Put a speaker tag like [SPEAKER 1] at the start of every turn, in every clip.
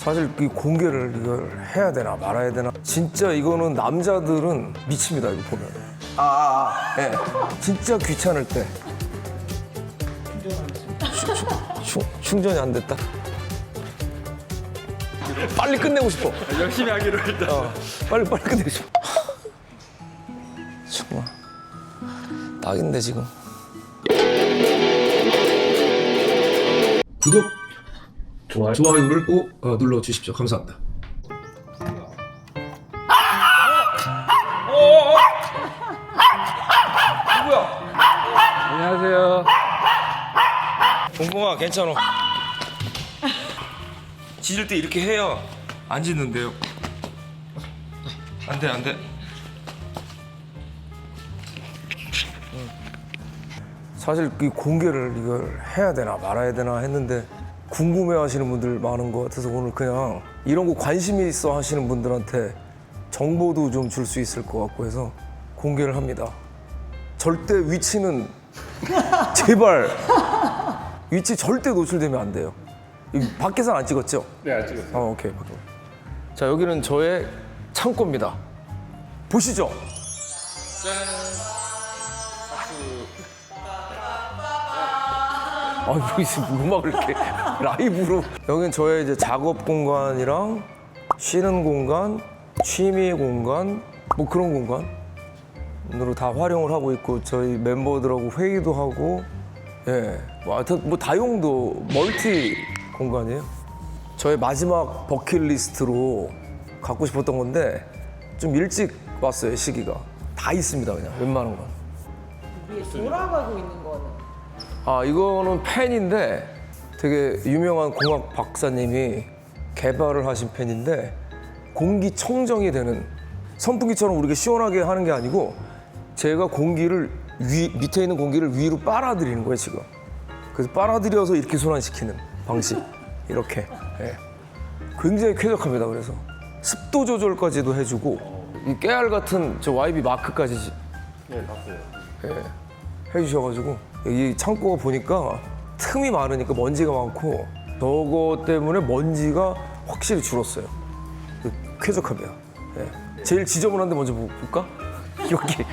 [SPEAKER 1] 사실 이 공개를 이걸 해야 되나 말아야 되나 진짜 이거는 남자들은 미칩니다 이거 보면 예. 진짜 귀찮을 때 충전이 안 됐다 빨리 끝내고 싶어
[SPEAKER 2] 열심히 하기로 했다.
[SPEAKER 1] 빨리 끝내고 싶어 정말 딱인데 지금
[SPEAKER 3] 구독, 좋아요를 꼭 눌러주십시오. 감사합니다.
[SPEAKER 1] 안녕하세요. 봉봉아 괜찮아. 짖을 때 이렇게 해야 안 짖는데요. 안 돼. 사실 이 공개를 이걸 해야 되나 말아야 되나 했는데 궁금해하시는 분들 많은 것 같아서 오늘 그냥 이런 거 관심이 있어 하시는 분들한테 정보도 좀 줄 수 있을 것 같고 해서 공개를 합니다. 절대 위치는 제발 위치 절대 노출되면 안 돼요. 밖에서는 안 찍었죠?
[SPEAKER 2] 네, 안 찍었어요.
[SPEAKER 1] 오케이. 자, 여기는 저의 창고입니다. 보시죠. 음악을 이렇게 라이브로. 여기는 저의 이제 작업 공간이랑 쉬는 공간, 취미 공간, 뭐 그런 공간으로 다 활용을 하고 있고 저희 멤버들하고 회의도 하고 뭐 다용도 멀티 공간이에요. 저의 마지막 버킷리스트로 갖고 싶었던 건데 좀 일찍 왔어요 시기가. 다 있습니다 그냥 웬만한 건.
[SPEAKER 4] 위에 돌아가고 있는 거는
[SPEAKER 1] 이거는 펜인데 되게 유명한 공학 박사님이 개발을 하신 펜인데 공기청정이 되는 선풍기처럼 우리가 시원하게 하는 게 아니고 제가 공기를 밑에 있는 공기를 위로 빨아들이는 거예요 지금. 그래서 빨아들여서 이렇게 순환시키는 방식 이렇게. 굉장히 쾌적합니다. 그래서 습도 조절까지도 해주고 이 깨알 같은 저 YB 마크까지
[SPEAKER 2] 네, 봤어요.
[SPEAKER 1] 해주셔가지고 이 창고가 보니까 틈이 많으니까 먼지가 많고 저거 때문에 먼지가 확실히 줄었어요. 쾌적합니다. 제일 지저분한데 먼저 볼까? 여기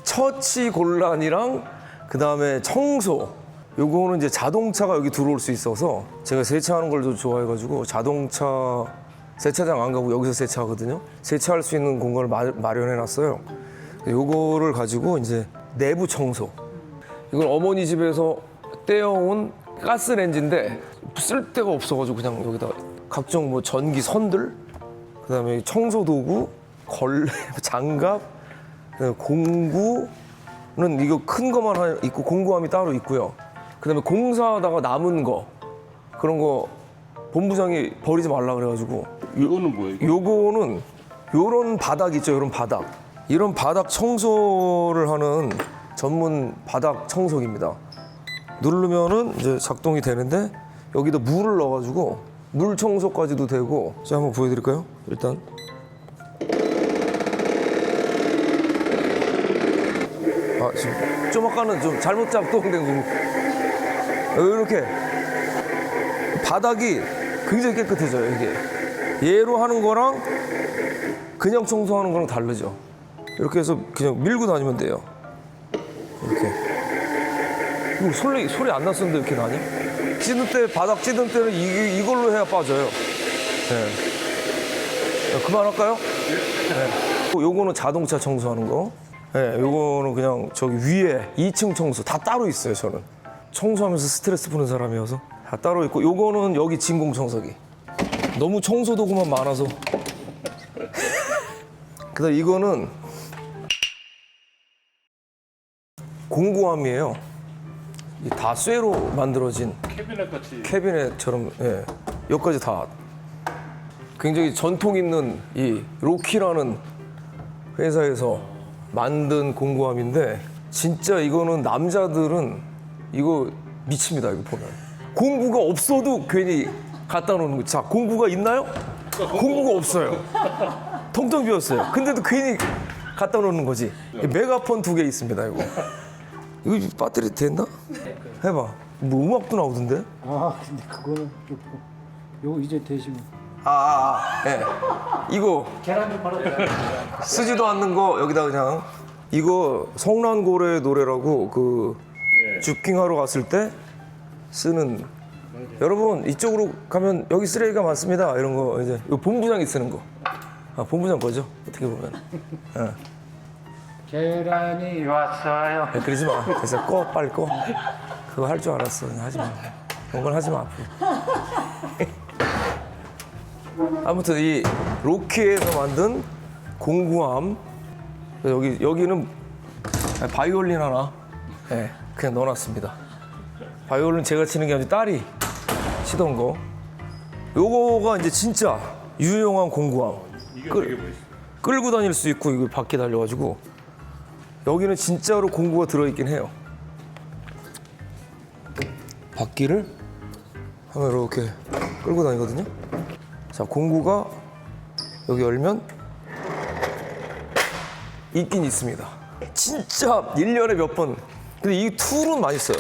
[SPEAKER 1] 처치 곤란이랑 그 다음에 청소 요거는 이제 자동차가 여기 들어올 수 있어서 제가 세차하는 걸 좀 좋아해가지고 자동차 세차장 안 가고 여기서 세차하거든요. 세차할 수 있는 공간을 마련해놨어요. 요거를 가지고 이제 내부 청소. 이건 어머니 집에서 떼어온 가스레인지인데 쓸 데가 없어가지고 그냥 여기다 각종 뭐 전기 선들, 그다음에 청소 도구, 걸레, 장갑, 그다음에 공구는 이거 큰 거만 하나 있고 공구함이 따로 있고요. 그다음에 공사하다가 남은 거 그런 거 본부장이 버리지 말라 그래가지고
[SPEAKER 2] 이거는 뭐예요?
[SPEAKER 1] 요거는 요런 바닥 있죠, 요런 바닥. 이런 바닥 청소를 하는 전문 바닥 청소기입니다. 누르면은 이제 작동이 되는데 여기다 물을 넣어가지고 물 청소까지도 되고. 제가 한번 보여드릴까요? 일단 지금 좀 아까는 좀 잘못 작동된 거고 이렇게 바닥이 굉장히 깨끗해져요. 이게 얘로 하는 거랑 그냥 청소하는 거랑 다르죠. 이렇게 해서 그냥 밀고 다니면 돼요. 이렇게. 이거 소리 안 났었는데 이렇게 나냐? 찌든 때, 바닥 찌든 때는 이걸로 해야 빠져요. 그만할까요? 요거는 자동차 청소하는 거. 요거는 그냥 저기 위에 2층 청소 다 따로 있어요, 저는. 청소하면서 스트레스 푸는 사람이어서 다 따로 있고, 요거는 여기 진공 청소기. 너무 청소 도구만 많아서. 그다음 이거는 공구함이에요. 다 쇠로 만들어진
[SPEAKER 2] 캐비넷 같이.
[SPEAKER 1] 캐비넷처럼 여기까지 다 굉장히 전통 있는 이 로키라는 회사에서 만든 공구함인데 진짜 이거는 남자들은 이거 미칩니다. 이거 보면 공구가 없어도 괜히 갖다 놓는 거. 자, 공구가 있나요? 공구가 없어요. 텅텅 비었어요. 근데도 괜히 갖다 놓는 거지. 메가폰 2개 있습니다. 이거 배터리 된다? 해봐. 뭐 음악도 나오던데?
[SPEAKER 5] 아 근데 그거는 좀 요거 이제 되시면
[SPEAKER 1] 예. 이거
[SPEAKER 5] 계란 좀 팔아.
[SPEAKER 1] 쓰지도 않는 거 여기다 그냥 이거 성란고래 노래라고 그 주킹하러 갔을 때 쓰는 여러분 이쪽으로 가면 여기 쓰레기가 많습니다 이런 거 이제 이거 본부장이 쓰는 거. 본부장 거죠 어떻게 보면. 예.
[SPEAKER 5] 계란이 왔어요.
[SPEAKER 1] 야, 그러지 마. 그래서 빨리 꺼. 그거 할 줄 알았어. 그냥 하지 마. 그런 건 하지 마. 앞으로. 아무튼 이 로키에서 만든 공구함. 여기는 바이올린 하나. 네, 그냥 넣어놨습니다. 바이올린 제가 치는 게 아니라 딸이 치던 거. 요거가 이제 진짜 유용한 공구함.
[SPEAKER 2] 이게 되게 멋있어.
[SPEAKER 1] 끌고 다닐 수 있고 이거 바퀴 달려가지고 여기는 진짜로 공구가 들어있긴 해요. 바퀴를 하면 이렇게 끌고 다니거든요. 자, 공구가 여기 열면 있긴 있습니다. 진짜 1년에 몇 번. 근데 이 툴은 많이 써요.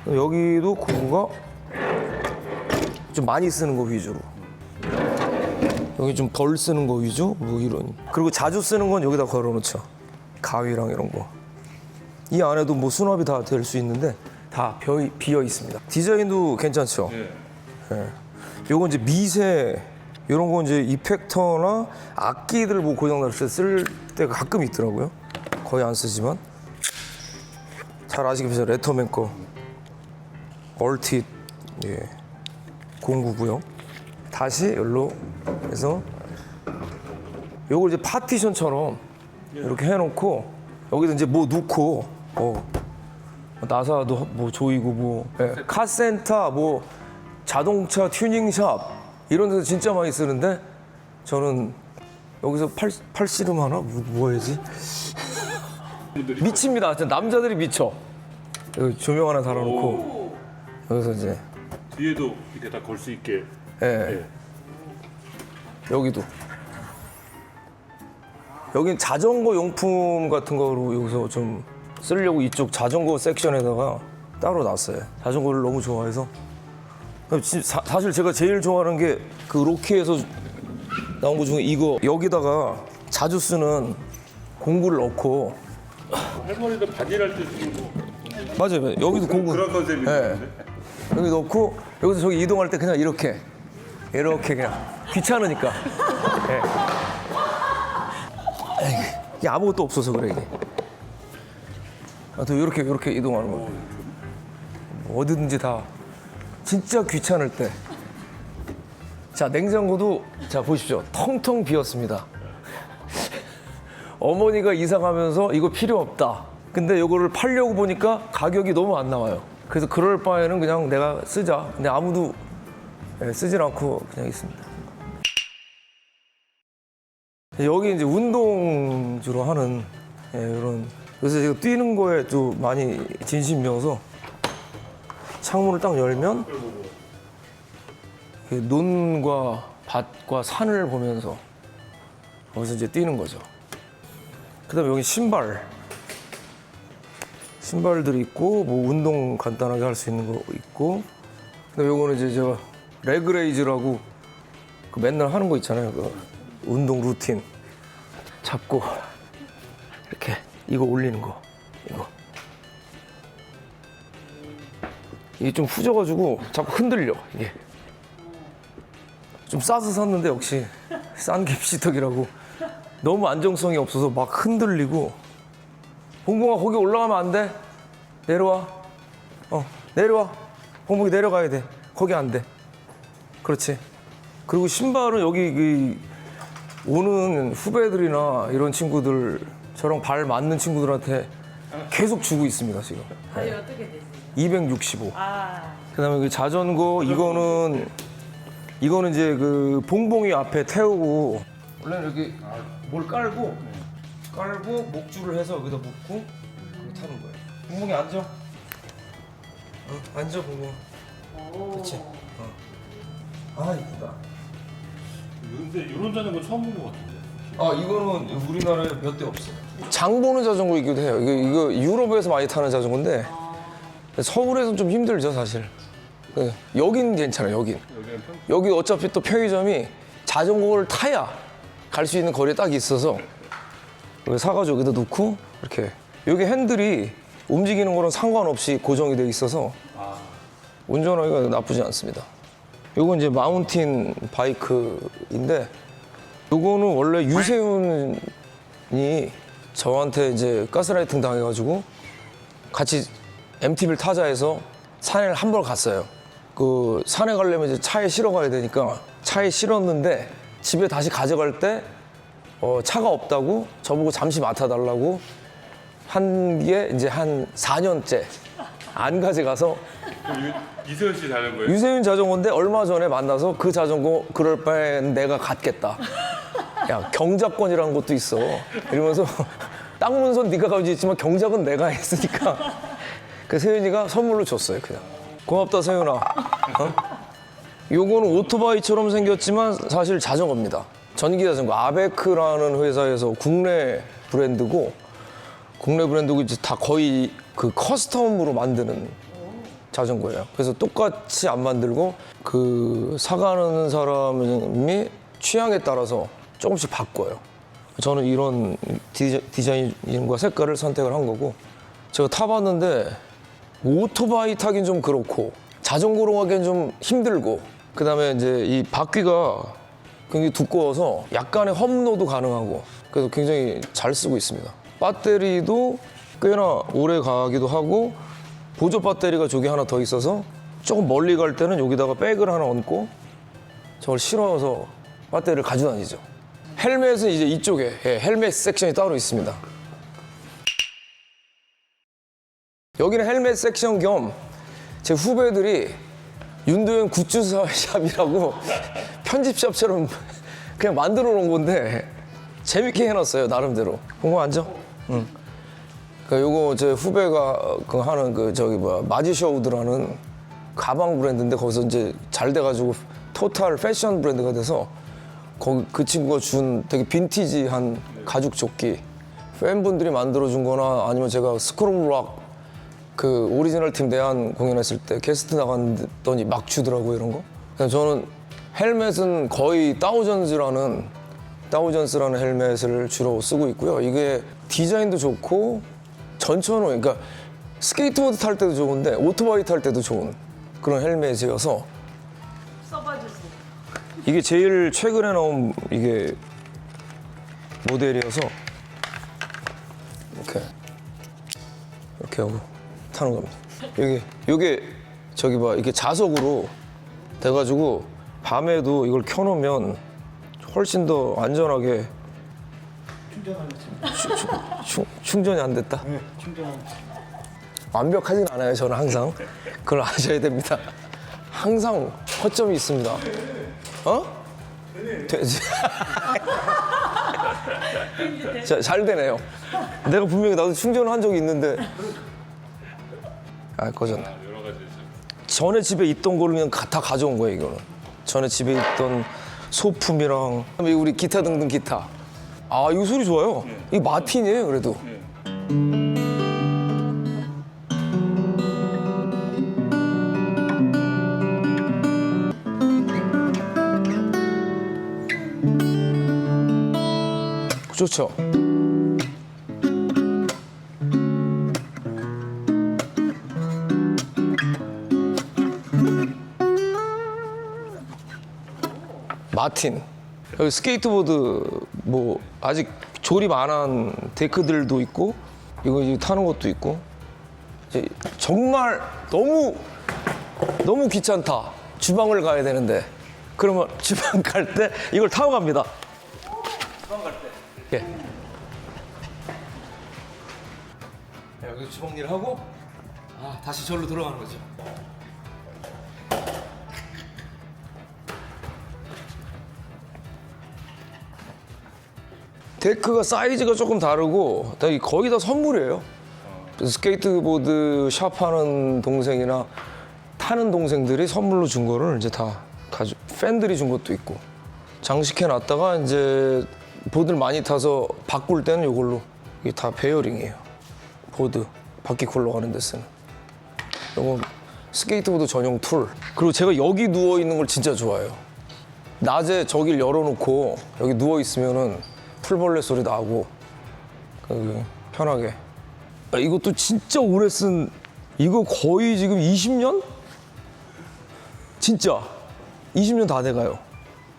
[SPEAKER 1] 여기도 공구가 좀 많이 쓰는 거 위주로. 여기 좀 덜 쓰는 거 위주? 뭐 이런. 그리고 자주 쓰는 건 여기다 걸어놓죠. 가위랑 이런 거. 이 안에도 뭐 수납이 다 될 수 있는데 다 비어 있습니다. 디자인도 괜찮죠? 예. 요건 이제 미세 이런 거 이제 이펙터나 악기들 뭐 고장 났을 때 쓸 때가 가끔 있더라고요. 거의 안 쓰지만 잘 아시겠죠? 레터맨 거 얼핏 예. 공구고요. 다시 여기로 해서 요걸 이제 파티션처럼 이렇게 해놓고 여기다 이제 뭐 넣고 나사도 뭐 조이고 뭐 예, 카센터 뭐 자동차 튜닝샵 이런 데서 진짜 많이 쓰는데 저는 여기서 팔 씨름 하나 뭐 해야지 미칩니다. 진짜 남자들이 미쳐. 여기 조명 하나 달아놓고 여기서 이제
[SPEAKER 2] 뒤에도 이렇게 다 걸 수 있게.
[SPEAKER 1] 예. 여기도 여긴 자전거 용품 같은 거로 여기서 좀 쓰려고 이쪽 자전거 섹션에다가 따로 놨어요. 자전거를 너무 좋아해서 사실 제가 제일 좋아하는 게 그 로키에서 나온 거 중에 이거 여기다가 자주 쓰는 공구를 넣고
[SPEAKER 2] 할머니도 바지할 때 쓰는 거.
[SPEAKER 1] 맞아요. 여기도 공구
[SPEAKER 2] 그런 컨셉이
[SPEAKER 1] 예.
[SPEAKER 2] 있는데.
[SPEAKER 1] 여기 넣고 여기서 저기 이동할 때 그냥 이렇게 그냥 귀찮으니까 예. 이게 아무것도 없어서 그래 이게. 또 이렇게 이동하는 거. 어디든지 다 진짜 귀찮을 때. 자, 냉장고도 자 보십시오. 텅텅 비었습니다. 어머니가 이사 가면서 이거 필요 없다. 근데 이거를 팔려고 보니까 가격이 너무 안 나와요. 그래서 그럴 바에는 그냥 내가 쓰자. 근데 아무도 쓰질 않고 그냥 있습니다. 여기 이제 운동 주로 하는 이런. 그래서 제가 뛰는 거에 좀 많이 진심이어서 창문을 딱 열면 논과 밭과 산을 보면서 거기서 이제 뛰는 거죠. 그다음에 여기 신발들이 있고 뭐 운동 간단하게 할 수 있는 거 있고. 그다음에 요거는 이제 저 레그레이즈라고 그 맨날 하는 거 있잖아요. 그 운동 루틴 잡고 이렇게 이거 올리는 거 이게 좀 후져가지고 자꾸 흔들려. 이게 좀 싸서 샀는데 역시 싼 게 비지떡이라고 너무 안정성이 없어서 막 흔들리고. 봉봉아 거기 올라가면 안 돼. 내려와. 내려와. 봉봉이 내려가야 돼. 거기 안 돼. 그렇지. 그리고 신발은 여기 오는 후배들이나 이런 친구들 저랑 발 맞는 친구들한테 계속 주고 있습니다 지금.
[SPEAKER 4] 발이 어떻게 되세요?
[SPEAKER 1] 265.
[SPEAKER 4] 아,
[SPEAKER 1] 그다음에 그 자전거 이거는 이제 그 봉봉이 앞에 태우고 원래는 이렇게 뭘 깔고 목줄을 해서 여기다 묶고 이렇게 타는 거예요. 봉봉이 앉아. 앉아 봉봉. 그렇지. 아 이쁘다.
[SPEAKER 2] 근데 이런 자전거 처음 본 것 같은데.
[SPEAKER 1] 이거는 우리나라에 몇 대 없어. 장 보는 자전거이기도 해요. 이거 유럽에서 많이 타는 자전거인데 서울에서는 좀 힘들죠 사실. 네, 여긴 괜찮아요. 여긴.
[SPEAKER 2] 여기는 편.
[SPEAKER 1] 여기 어차피 또 편의점이 자전거를 타야 갈 수 있는 거리에 딱 있어서 여기 사가지고 여기다 놓고 이렇게 여기 핸들이 움직이는 거랑 상관없이 고정이 돼 있어서 운전하기가 나쁘지 않습니다. 요건 이제 마운틴 바이크인데 요거는 원래 유세윤이 저한테 이제 가스라이팅 당해가지고 같이 MTB를 타자 해서 산에 한 번 갔어요. 그 산에 가려면 이제 차에 실어 가야 되니까 차에 실었는데 집에 다시 가져갈 때 차가 없다고 저보고 잠시 맡아달라고 한 게 이제 한 4년째 안 가져가서
[SPEAKER 2] 이세현 씨 자전거예요?
[SPEAKER 1] 유세윤 자전거인데 얼마 전에 만나서 그 자전거 그럴 바엔 내가 갖겠다. 야 경작권이라는 것도 있어. 이러면서 땅 문선 네가 가지고 있지만 경작은 내가 했으니까 그 세윤이가 선물로 줬어요 그냥. 고맙다 세윤아. 요거는 오토바이처럼 생겼지만 사실 자전거입니다. 전기 자전거 아베크라는 회사에서 국내 브랜드고 이제 다 거의 그 커스텀으로 만드는 자전거예요. 그래서 똑같이 안 만들고 그 사가는 사람이 취향에 따라서 조금씩 바꿔요. 저는 이런 디자인과 색깔을 선택을 한 거고 제가 타봤는데 오토바이 타긴 좀 그렇고 자전거로 하기엔 좀 힘들고 그다음에 이제 이 바퀴가 굉장히 두꺼워서 약간의 험로도 가능하고 그래서 굉장히 잘 쓰고 있습니다. 배터리도 꽤나 오래 가기도 하고 보조 배터리가 저기 하나 더 있어서 조금 멀리 갈 때는 여기다가 백을 하나 얹고 저걸 실어서 배터리를 가지고 다니죠. 헬멧은 이제 이쪽에 헬멧 섹션이 따로 있습니다. 여기는 헬멧 섹션 겸 제 후배들이 윤도현 굿즈샵이라고 편집샵처럼 그냥 만들어 놓은 건데 재밌게 해놨어요 나름대로. 그거 앉아. 응. 요거 제 후배가 하는 마지셔우드라는 가방 브랜드인데 거기서 이제 잘 돼가지고 토탈 패션 브랜드가 돼서 거기 그 친구가 준 되게 빈티지한 가죽 조끼 팬분들이 만들어준 거나 아니면 제가 스크롤락 그 오리지널 팀 내한 공연했을 때 게스트 나갔더니 막 주더라고요 이런 거. 그래서 저는 헬멧은 거의 다우전스라는 헬멧을 주로 쓰고 있고요. 이게 디자인도 좋고 전천후 그러니까 스케이트보드 탈 때도 좋은데 오토바이 탈 때도 좋은 그런 헬멧이어서
[SPEAKER 4] 써봐주세요.
[SPEAKER 1] 이게 제일 최근에 나온 이게 모델이어서 이렇게 하고 타는 겁니다. 요게 저기 이렇게 자석으로 돼가지고 밤에도 이걸 켜놓으면 훨씬 더 안전하게 충전이 안 됐다.
[SPEAKER 5] 네, 충전.
[SPEAKER 1] 완벽하진 않아요. 저는 항상 그걸 아셔야 됩니다. 항상 허점이 있습니다. 되지. 잘 되네요. 내가 분명히 나도 충전을 한 적이 있는데 꺼졌네.
[SPEAKER 2] 여러 가지
[SPEAKER 1] 전에 집에 있던 거를 그냥 다 가져온 거예요. 이거는 전에 집에 있던 소품이랑 그다음에 우리 기타 등등 기타. 이거 소리 좋아요. 이거 마틴이에요 그래도. 좋죠. 마틴. 여기 스케이트보드 뭐 아직 조립 안 한 데크들도 있고 이거 이제 타는 것도 있고 이제 정말 너무 귀찮다. 주방을 가야 되는데 그러면 주방 갈 때 이걸 타고 갑니다. 주방 갈 때. 예. 여기서 주방 일을 하고 다시 절로 들어가는 거죠. 데크가 사이즈가 조금 다르고 거의 다 선물이에요. 스케이트보드 샵하는 동생이나 타는 동생들이 선물로 준 거를 이제 다 팬들이 준 것도 있고 장식해 놨다가 이제 보드를 많이 타서 바꿀 때는 이걸로 이게 다 베어링이에요. 보드 바퀴 굴러가는 데 쓰는 이거 스케이트보드 전용 툴. 그리고 제가 여기 누워 있는 걸 진짜 좋아해요. 낮에 저길 열어놓고 여기 누워 있으면은 풀벌레 소리 나고 여기 편하게. 아, 이것도 진짜 오래 쓴 이거 거의 지금 20년? 진짜 20년 다 돼가요.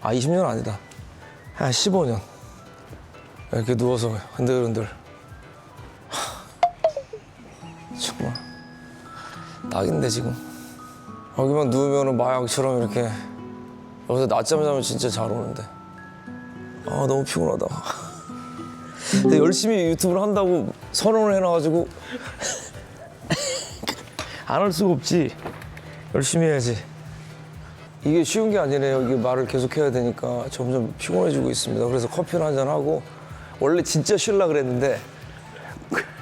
[SPEAKER 1] 아 20년 아니다. 한 15년. 이렇게 누워서 흔들흔들. 정말 딱인데 지금 여기만 누우면 마약처럼 이렇게 여기서 낮잠 자면 진짜 잘 오는데 아 너무 피곤하다. 근데 열심히 유튜브를 한다고 선언을 해놔가지고 안 할 수가 없지. 열심히 해야지. 이게 쉬운 게 아니네요. 이게 말을 계속 해야 되니까 점점 피곤해지고 있습니다. 그래서 커피를 한잔 하고 원래 진짜 쉬려고 그랬는데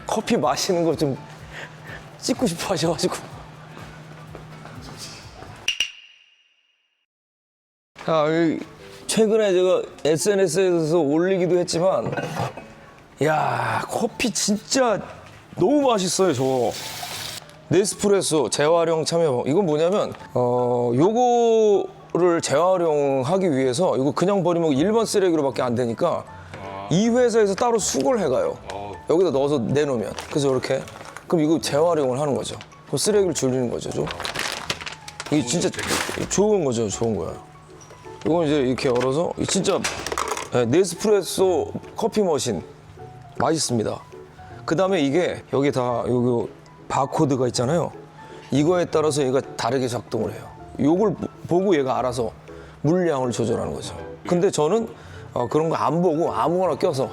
[SPEAKER 1] 커피 마시는 거 좀 찍고 싶어 하셔가지고. 최근에 제가 SNS에서 올리기도 했지만 야 커피 진짜 너무 맛있어요. 저 네스프레소 재활용 참여. 이건 뭐냐면 요거를 재활용하기 위해서 이거 그냥 버리면 일반 쓰레기로밖에 안 되니까 이 회사에서 따로 수거를 해가요. 여기다 넣어서 내놓으면. 그래서 이렇게 그럼 이거 재활용을 하는 거죠. 그럼 쓰레기를 줄이는 거죠. 좀. 이게 진짜 좋은 거죠. 좋은 거야. 이건 이제 이렇게 열어서 진짜 네스프레소 커피 머신 맛있습니다. 그 다음에 이게 여기 다 여기 바코드가 있잖아요. 이거에 따라서 얘가 다르게 작동을 해요. 요걸 보고 얘가 알아서 물량을 조절하는 거죠. 근데 저는 그런 거 안 보고 아무거나 껴서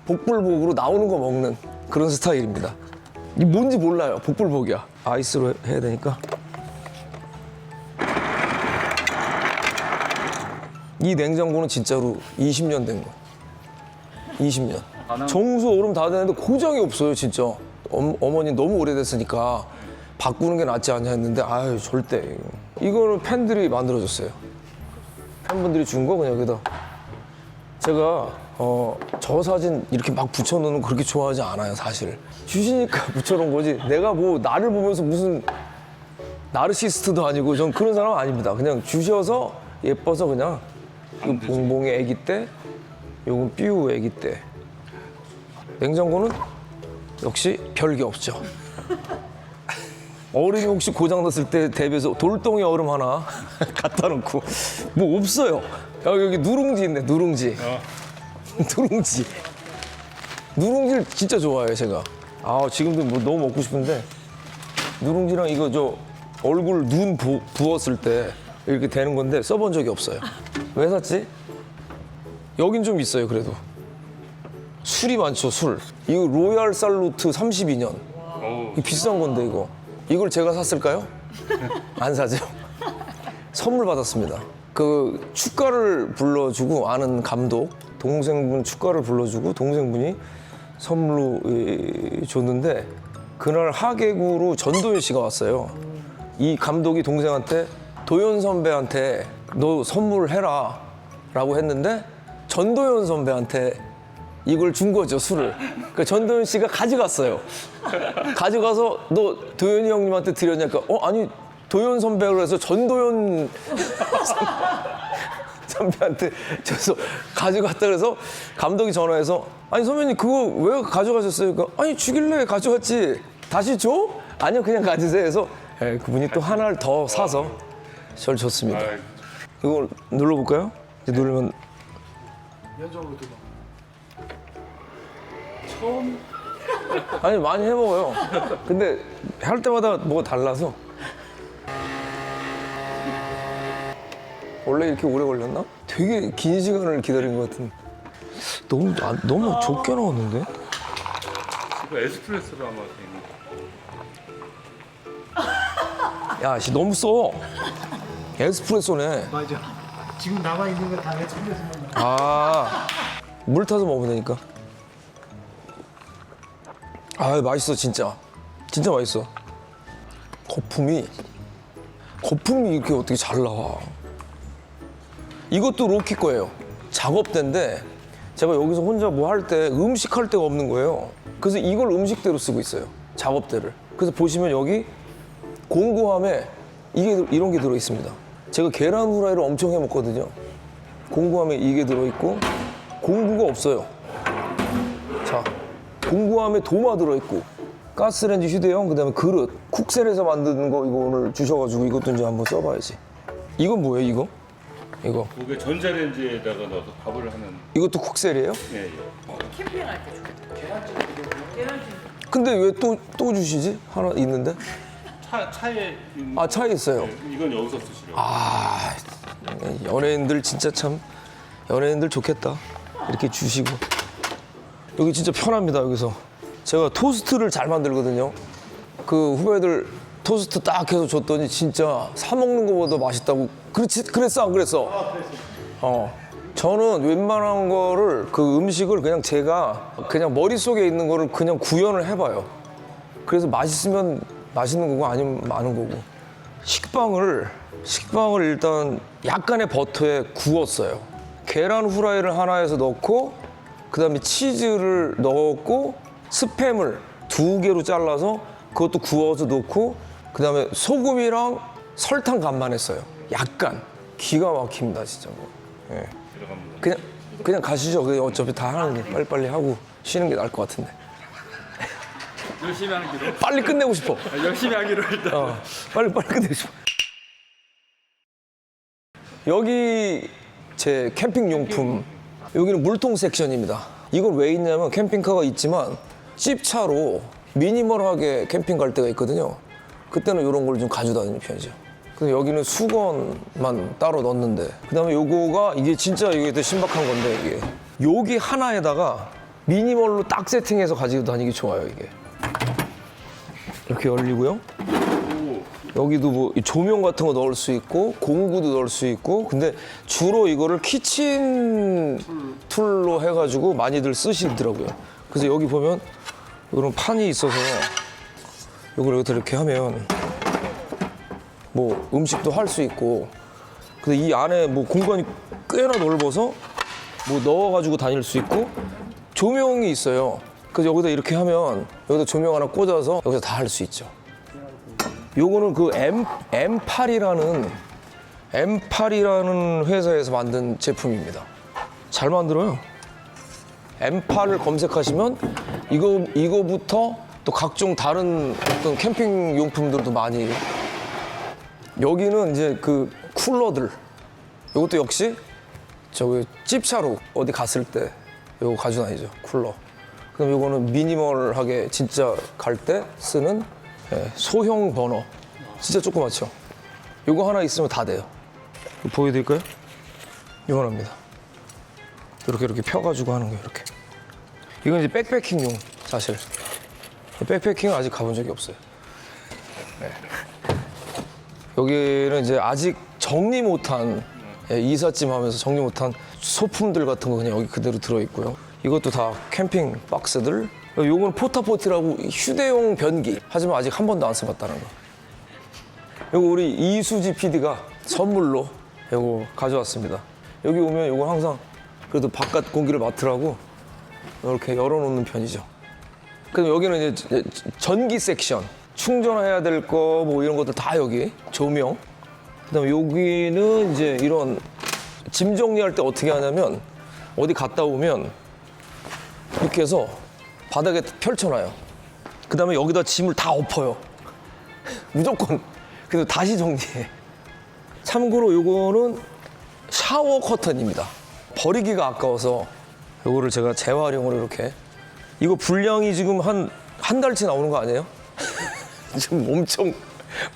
[SPEAKER 1] 복불복으로 나오는 거 먹는 그런 스타일입니다. 이 뭔지 몰라요. 복불복이야. 아이스로 해야 되니까. 이 냉장고는 진짜로 20년 된 거. 20년. 정수 얼음 다 되는데 고장이 없어요, 진짜. 어머니 너무 오래됐으니까 바꾸는 게 낫지 않냐 했는데 아유 절대. 이거는 팬들이 만들어줬어요. 팬분들이 준 거 그냥 여기다. 제가 저 사진 이렇게 막 붙여놓는 거 그렇게 좋아하지 않아요, 사실. 주시니까 붙여놓은 거지. 내가 뭐 나를 보면서 무슨 나르시스트도 아니고 전 그런 사람 아닙니다. 그냥 주셔서 예뻐서 그냥 이거 봉봉이 아기 때, 요건 삐우 아기 때. 냉장고는 역시 별게 없죠. 얼음이 혹시 고장났을 때 대비해서 돌덩이 얼음 하나 갖다 놓고 뭐 없어요. 여기 누룽지 있네, 누룽지. 누룽지. 누룽지를 진짜 좋아해요, 제가. 아 지금도 뭐 너무 먹고 싶은데 누룽지랑 이거 저 얼굴 눈 부었을 때 이렇게 되는 건데 써본 적이 없어요. 왜 샀지? 여긴 좀 있어요, 그래도. 술이 많죠, 술. 이거 로얄 살루트 32년. 이거 비싼 건데 이거. 이걸 제가 샀을까요? 안 사죠. 선물 받았습니다. 그 축가를 불러주고 아는 감독, 동생분 축가를 불러주고 동생분이 선물로 줬는데 그날 하객으로 전도연 씨가 왔어요. 이 감독이 동생한테 도연 선배한테 너 선물해라 라고 했는데 전도연 선배한테 이걸 준 거죠, 술을. 그러니까 전도연 씨가 가져갔어요. 가져가서 너 도연이 형님한테 드렸냐니까 아니 도연 선배로 해서 전도연 선배한테 줘서 가져갔다 그래서 감독이 전화해서 아니 선배님 그거 왜 가져가셨어요? 그러니까 아니 주길래 가져갔지. 다시 줘? 아니요 그냥 가지세요 해서 그분이 또 하나를 더 사서 저를 줬습니다. 이걸 눌러볼까요? 이제 누르면
[SPEAKER 5] 연속으로 두 번.
[SPEAKER 1] 아니 많이 해먹어요. 근데 할 때마다 뭐가 달라서. 원래 이렇게 오래 걸렸나? 되게 긴 시간을 기다린 것 같은. 너무 적게 나왔는데?
[SPEAKER 2] 이거 에스프레소로 아마 돼 있는.
[SPEAKER 1] 야, 씨 너무 써. 에스프레소네.
[SPEAKER 5] 맞아. 지금 남아 있는 거 다 에스프레소만 나.
[SPEAKER 1] 아, 물 타서 먹으면 되니까. 아, 맛있어 진짜. 진짜 맛있어. 거품이 이렇게 어떻게 잘 나와. 이것도 로키 거예요. 작업대인데 제가 여기서 혼자 뭐 할 때 음식 할 데가 없는 거예요. 그래서 이걸 음식대로 쓰고 있어요. 작업대를. 그래서 보시면 여기 공구함에 이런 게 들어 있습니다. 제가 계란 후라이를 엄청 해 먹거든요. 공구함에 이게 들어 있고 공구가 없어요. 자, 공구함에 도마 들어 있고 가스레인지 휴대용, 그다음에 그릇, 쿡셀에서 만드는 거 이거 오늘 주셔가지고 이것도 이제 한번 써봐야지. 이건 뭐예요, 이거? 이거.
[SPEAKER 2] 그게 전자레인지에다가 넣어서 밥을 하는.
[SPEAKER 1] 이것도 쿡셀이에요?
[SPEAKER 2] 예, 예.
[SPEAKER 4] 캠핑할 때 좋아.
[SPEAKER 1] 근데 왜 또 주시지? 하나 있는데?
[SPEAKER 2] 차에 있는.
[SPEAKER 1] 아, 차에 있어요.
[SPEAKER 2] 네, 이건 여기서 쓰시려고.
[SPEAKER 1] 아, 연예인들 진짜 참, 연예인들 좋겠다. 이렇게 주시고. 여기 진짜 편합니다, 여기서. 제가 토스트를 잘 만들거든요. 그 후배들 토스트 딱 해서 줬더니 진짜 사 먹는 것보다 맛있다고. 그랬어, 안 그랬어? 저는 웬만한 거를 그 음식을 그냥 제가 그냥 머릿속에 있는 거를 그냥 구현을 해봐요. 그래서 맛있으면 맛있는 거고 아니면 많은 거고. 식빵을 일단 약간의 버터에 구웠어요. 계란 후라이를 하나에서 넣고 그다음에 치즈를 넣었고 스팸을 2개로 잘라서 그것도 구워서 넣고 그다음에 소금이랑 설탕 간만 했어요. 약간 기가 막힙니다, 진짜. 예.
[SPEAKER 2] 들어갑니다.
[SPEAKER 1] 그냥 가시죠. 그냥 어차피 다 하는데 빨리빨리 하고 쉬는 게 나을 것 같은데.
[SPEAKER 6] 열심히 하는 기로.
[SPEAKER 1] 빨리 끝내고 싶어.
[SPEAKER 6] 열심히 하기로 일단.
[SPEAKER 1] 빨리 끝내고 싶어. 여기 제 캠핑 용품. 여기는 물통 섹션입니다. 이건 왜 있냐면 캠핑카가 있지만 찝차로 미니멀하게 캠핑 갈 때가 있거든요. 그때는 이런 걸 좀 가져다니는 편이죠. 근데 여기는 수건만 따로 넣는데 그다음에 요거가 이게 진짜 이게 더 신박한 건데 이게 여기 하나에다가 미니멀로 딱 세팅해서 가지고 다니기 좋아요. 이게 이렇게 열리고요. 여기도 뭐 조명 같은 거 넣을 수 있고 공구도 넣을 수 있고 근데 주로 이거를 키친 툴로 해가지고 많이들 쓰시더라고요. 그래서 여기 보면 이런 판이 있어서 이걸 여기다 이렇게 하면 뭐 음식도 할 수 있고 근데 이 안에 뭐 공간이 꽤나 넓어서 뭐 넣어가지고 다닐 수 있고 조명이 있어요. 그래서 여기다 이렇게 하면 여기다 조명 하나 꽂아서 여기서 다 할 수 있죠. 요거는 그 M8이라는 회사에서 만든 제품입니다. 잘 만들어요. M8을 검색하시면 이거부터 또 각종 다른 어떤 캠핑 용품들도 많이. 여기는 이제 그 쿨러들. 이것도 역시 저기 찝차로 어디 갔을 때 이거 가지고 다니죠. 쿨러. 그럼 이거는 미니멀하게 진짜 갈 때 쓰는 소형 버너. 진짜 조그맣죠? 이거 하나 있으면 다 돼요. 이거 보여드릴까요? 이거랍니다. 이렇게 펴가지고 하는 거예요. 이렇게. 이건 이제 백패킹용 사실. 백패킹은 아직 가본 적이 없어요. 네. 여기는 이제 아직 정리 못한 이삿짐 하면서 정리 못한 소품들 같은 거 그냥 여기 그대로 들어있고요. 이것도 다 캠핑 박스들. 요건 포타포트라고 휴대용 변기. 하지만 아직 한 번도 안 써봤다는 거. 요거 우리 이수지 PD가 선물로 요거 가져왔습니다. 여기 오면 요거 항상 그래도 바깥 공기를 맡으라고 이렇게 열어놓는 편이죠. 그럼 여기는 이제 전기 섹션. 충전해야 될 거 뭐 이런 것들 다 여기. 조명. 그다음에 여기는 이제 이런 짐 정리할 때 어떻게 하냐면 어디 갔다 오면 이렇게 해서 바닥에 펼쳐놔요. 그다음에 여기다 짐을 다 엎어요. 무조건. 그래서 다시 정리해. 참고로 요거는 샤워 커튼입니다. 버리기가 아까워서 요거를 제가 재활용으로 이렇게. 이거 분량이 지금 한 달치 나오는 거 아니에요? 지금 엄청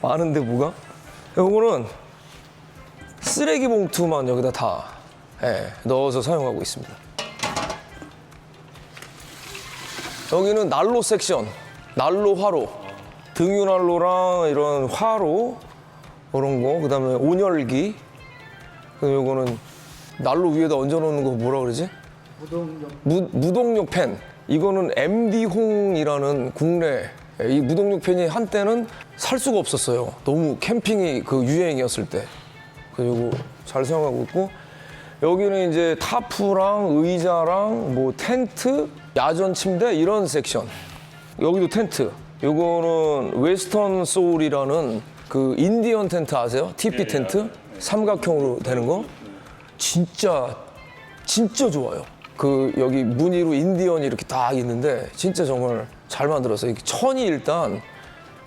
[SPEAKER 1] 많은데 뭐가? 요거는 쓰레기 봉투만 여기다 다 넣어서 사용하고 있습니다. 여기는 난로 섹션, 난로 화로, 등유난로랑 이런 화로 이런 거, 그다음에 온열기. 요거는 난로 위에다 얹어놓는 거 뭐라 그러지? 무동력 팬. 이거는 MD홍이라는 국내 이 무동력 팬이 한때는 살 수가 없었어요. 너무 캠핑이 그 유행이었을 때. 그래서 이거 잘 사용하고 있고 여기는 이제 타프랑 의자랑 뭐 텐트, 야전 침대 이런 섹션. 여기도 텐트. 요거는 웨스턴 소울이라는 그 인디언 텐트 아세요? TP 텐트? 삼각형으로 되는 거? 진짜 좋아요. 그 여기 무늬로 인디언이 이렇게 딱 있는데 진짜 정말 잘 만들었어요. 이게 천이 일단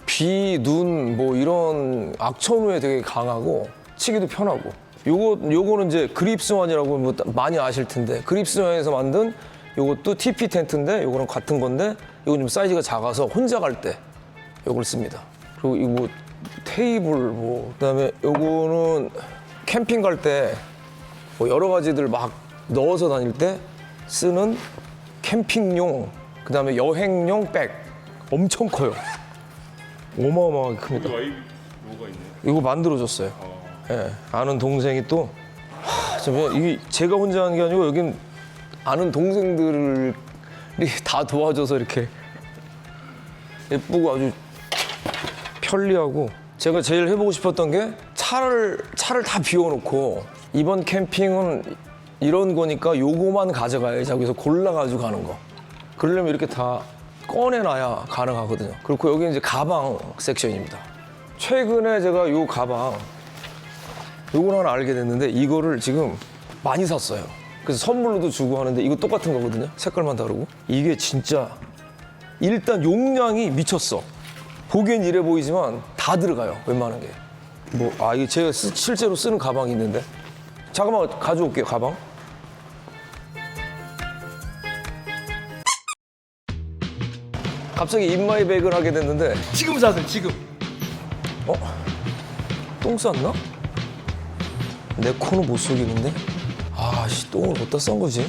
[SPEAKER 1] 비, 눈 뭐 이런 악천후에 되게 강하고 치기도 편하고. 요거는 이제 그립스완이라고 뭐 많이 아실 텐데 그립스완에서 만든 요것도 TP 텐트인데 요거랑 같은 건데 요건 좀 사이즈가 작아서 혼자 갈 때 요걸 씁니다. 그리고 이거 뭐 테이블 뭐 그다음에 요거는 캠핑 갈 때 뭐 여러 가지들 막 넣어서 다닐 때 쓰는 캠핑용 그다음에 여행용 백 엄청 커요. 어마어마하게 큽니다.
[SPEAKER 2] 와이프 뭐가 있네요.
[SPEAKER 1] 이거 만들어줬어요. 예, 아는 동생이 또 이게 제가 혼자 하는 게 아니고 여긴 아는 동생들이 다 도와줘서 이렇게 예쁘고 아주 편리하고 제가 제일 해보고 싶었던 게 차를 다 비워놓고 이번 캠핑은 이런 거니까 요거만 가져가야지 하고 해서 골라가지고 가는 거. 그러려면 이렇게 다 꺼내놔야 가능하거든요. 그리고 여기 이제 가방 섹션입니다. 최근에 제가 요 가방 요걸 하나 알게 됐는데 이거를 지금 많이 샀어요. 그래서 선물로도 주고 하는데 이거 똑같은 거거든요. 색깔만 다르고. 이게 진짜 일단 용량이 미쳤어. 보기엔 이래 보이지만 다 들어가요. 웬만한 게. 이게 제가 실제로 쓰는 가방이 있는데 잠깐만 가져올게요. 가방. 갑자기 인마이백을 하게 됐는데
[SPEAKER 3] 지금 사세요, 지금.
[SPEAKER 1] 똥 쌌나? 내 코는 못 속이는데? 아씨 똥을 어디다 싼 거지?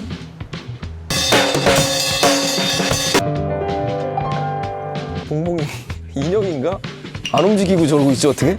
[SPEAKER 1] 봉봉이 인형인가? 안 움직이고 저러고 있지 어떻게?